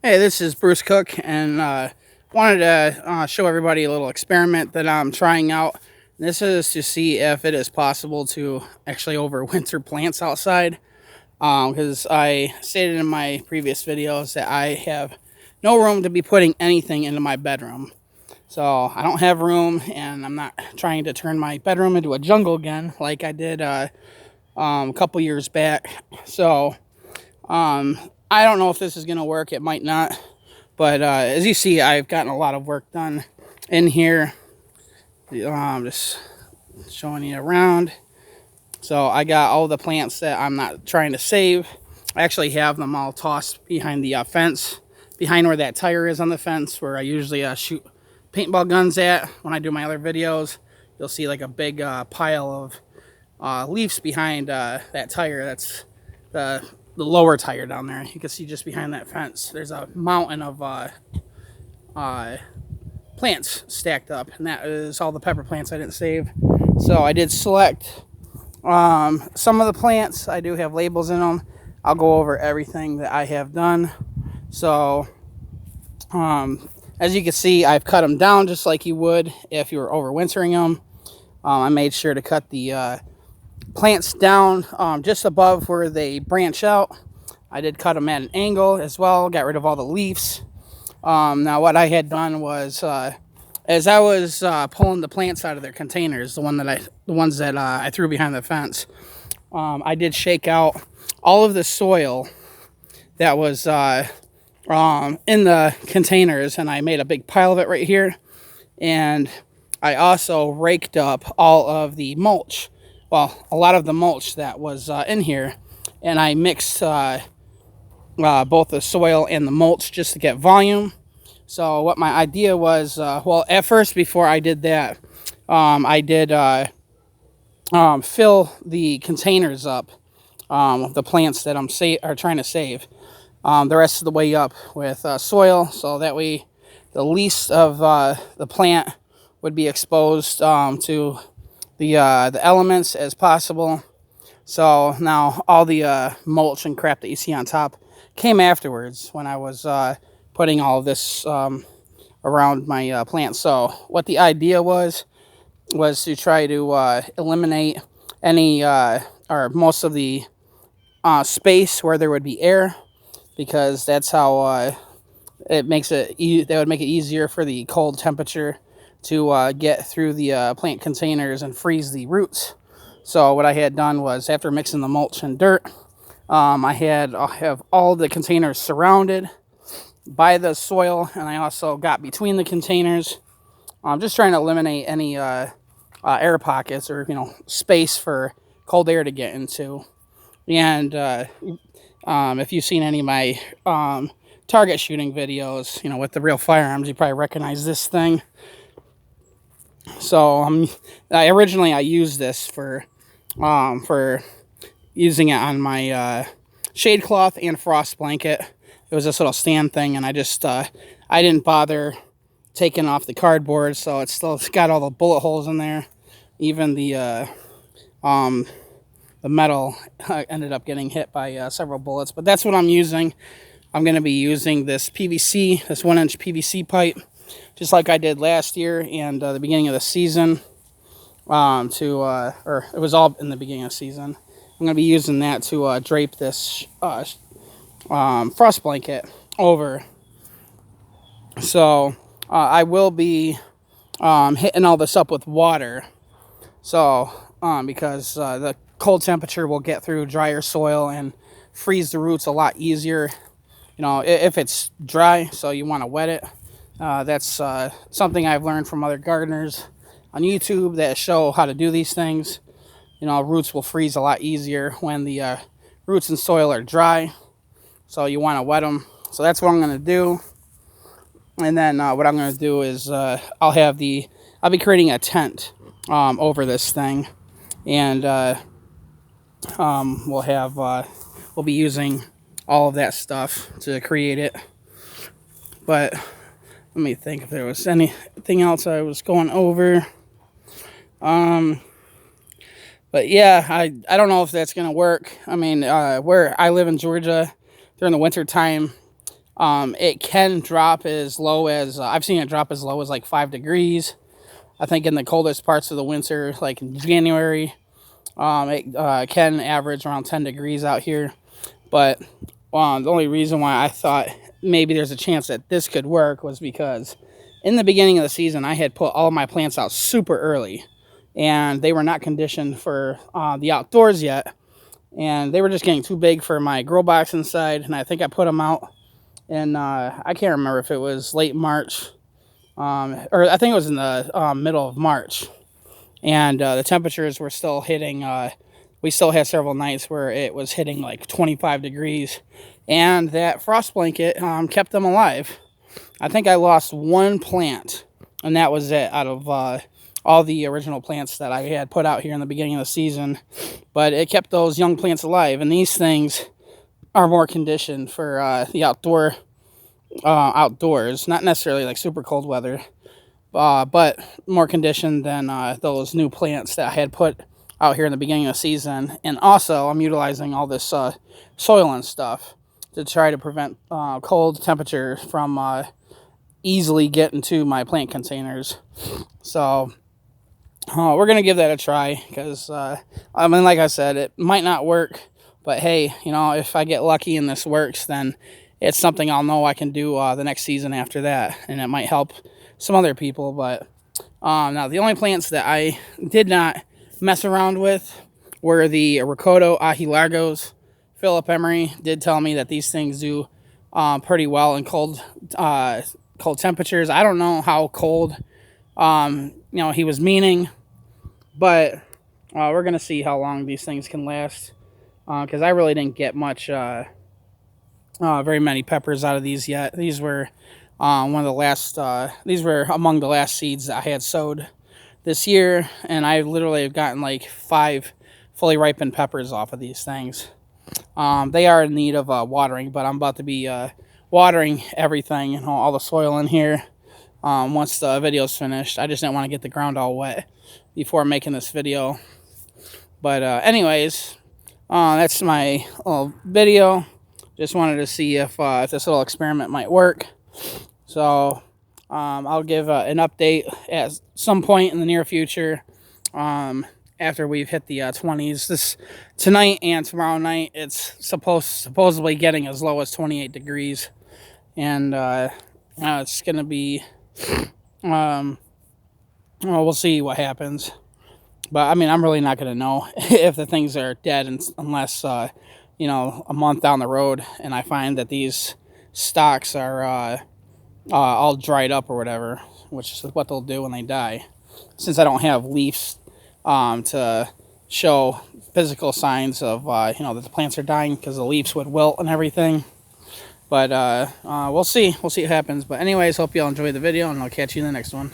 Hey, this is Bruce Cook, and wanted to show everybody a little experiment that I'm trying out. This is to see if it is possible to actually overwinter plants outside. Because I stated in my previous videos that I have no room to be putting anything into my bedroom. So I don't have room, and I'm not trying to turn my bedroom into a jungle again like I did a couple years back. So I don't know if this is going to work. It might not. But as you see, I've gotten a lot of work done in here. Just showing you around. So I got all the plants that I'm not trying to save. I actually have them all tossed behind the fence, behind where that tire is on the fence, where I usually shoot paintball guns at when I do my other videos. You'll see like a big pile of leaves behind that tire. That's the lower tire down there. You can see just behind that fence. There's a mountain of plants stacked up, and that is all the pepper plants I didn't save. So I did select some of the plants. I do have labels in them. I'll go over everything that I have done. So as you can see, I've cut them down just like you would if you were overwintering them. I made sure to cut the plants down just above where they branch out. I did cut them at an angle as well, got rid of all the leaves. Now what I had done was, as I was pulling the plants out of their containers, the ones that I threw behind the fence, I did shake out all of the soil that was in the containers, and I made a big pile of it right here. And I also raked up all of the mulch, well, a lot of the mulch that was in here, and I mixed both the soil and the mulch just to get volume. So what my idea was, well, at first, before I did that, I did fill the containers up with the plants that I'm trying to save, the rest of the way up with soil, so that way the least of the plant would be exposed to the elements as possible. So now all the mulch and crap that you see on top came afterwards when I was putting all of this around my plants. So what the idea was to try to eliminate any or most of the space where there would be air, because that's how it makes it that would make it easier for the cold temperature to get through the plant containers and freeze the roots. So what I had done was, after mixing the mulch and dirt, I have all the containers surrounded by the soil, and I also got between the containers. I'm just trying to eliminate any air pockets, or space for cold air to get into. And if you've seen any of my target shooting videos, with the real firearms, you probably recognize this thing. So I used this for using it on my shade cloth and frost blanket. It was this little stand thing, and I didn't bother taking off the cardboard, so it's got all the bullet holes in there. Even the metal ended up getting hit by several bullets, but that's what I'm using. I'm going to be using this PVC, this 1-inch PVC pipe, just like I did last year and the beginning of the season. Or it was all in the beginning of the season. I'm going to be using that to drape this frost blanket over. So I will be hitting all this up with water. So because the cold temperature will get through drier soil and freeze the roots a lot easier. If it's dry, so you want to wet it. That's something I've learned from other gardeners on YouTube that show how to do these things. Roots will freeze a lot easier when the roots and soil are dry. So you want to wet them. So that's what I'm going to do. And then what I'm going to do is I'll be creating a tent over this thing, and we'll be using all of that stuff to create it. But let me think if there was anything else I was going over. But yeah, I don't know if that's going to work. I mean, where I live in Georgia, during the winter time, It can drop as low as, I've seen it drop as low as like 5 degrees. I think in the coldest parts of the winter, like in January, it can average around 10 degrees out here. But the only reason why I thought maybe there's a chance that this could work was because in the beginning of the season, I had put all of my plants out super early, and they were not conditioned for the outdoors yet. And they were just getting too big for my grow box inside, and I think I put them out in, I can't remember if it was late March, or I think it was in the middle of March. And the temperatures were still hitting, we still had several nights where it was hitting like 25 degrees. And that frost blanket kept them alive. I think I lost one plant, and that was it out of all the original plants that I had put out here in the beginning of the season. But it kept those young plants alive, and these things are more conditioned for the outdoors, not necessarily like super cold weather, but more conditioned than those new plants that I had put out here in the beginning of the season. And also, I'm utilizing all this soil and stuff to try to prevent cold temperature from easily getting to my plant containers. So we're going to give that a try because, I mean, like I said, it might not work. But hey, you know, if I get lucky and this works, then it's something I'll know I can do the next season after that. And it might help some other people. But now, the only plants that I did not mess around with were the Ricotta Ahilargos. Philip Emery did tell me that these things do pretty well in cold temperatures. I don't know how cold he was meaning, but we're gonna see how long these things can last, because I really didn't get much very many peppers out of these yet. These were one of the last these were among the last seeds that I had sowed this year, and I literally have gotten like 5 fully ripened peppers off of these things. They are in need of watering, but I'm about to be watering everything, all the soil in here once the video's finished. I just didn't want to get the ground all wet before making this video. But anyways, that's my little video. Just wanted to see if this little experiment might work. So I'll give an update at some point in the near future after we've hit the 20s. Tonight and tomorrow night, it's supposedly getting as low as 28 degrees. And it's going to be, well, we'll see what happens. But, I mean, I'm really not going to know if the things are dead unless, a month down the road and I find that these stalks are all dried up or whatever, which is what they'll do when they die. Since I don't have leaves to show physical signs of, that the plants are dying, because the leaves would wilt and everything. But we'll see. We'll see what happens. But anyways, hope you all enjoyed the video, and I'll catch you in the next one.